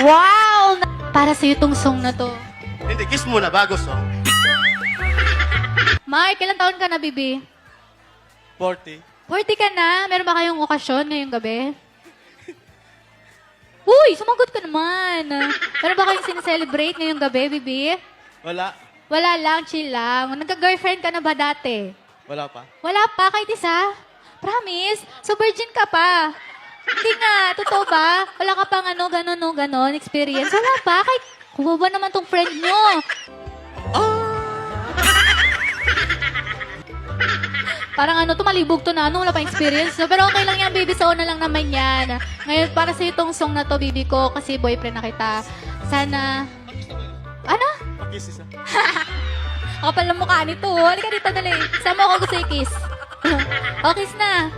Wow! Para sa'yo tong song na to. Hindi, kiss muna bago song. Mark, ilang taon ka na, Bibi? 40. 40 ka na? Meron ba kayong okasyon ngayong gabi? Uy, sumagot ka naman. Meron ba kayong sineselebrate ngayong gabi, Bibi? Wala. Wala lang, chill lang. Nagka-girlfriend ka na ba dati? Wala pa. Wala pa, kahit isa? Promise? So virgin ka pa? Hindi nga, totoo ba? Wala ka pang ganon, experience? Wala pa, kahit kuha naman tong friend nyo. Parang tumalibog to na, wala pa experience. No? Pero okay lang yan, baby, sa una lang naman yan. Ngayon, para sa itong song na to, baby ko, kasi boyfriend na kita. Sana... Ano? Pakiss isa. Kapal ng mukha nito. Halika dito, dali. Sama ko gusto i-kiss. O, kiss na.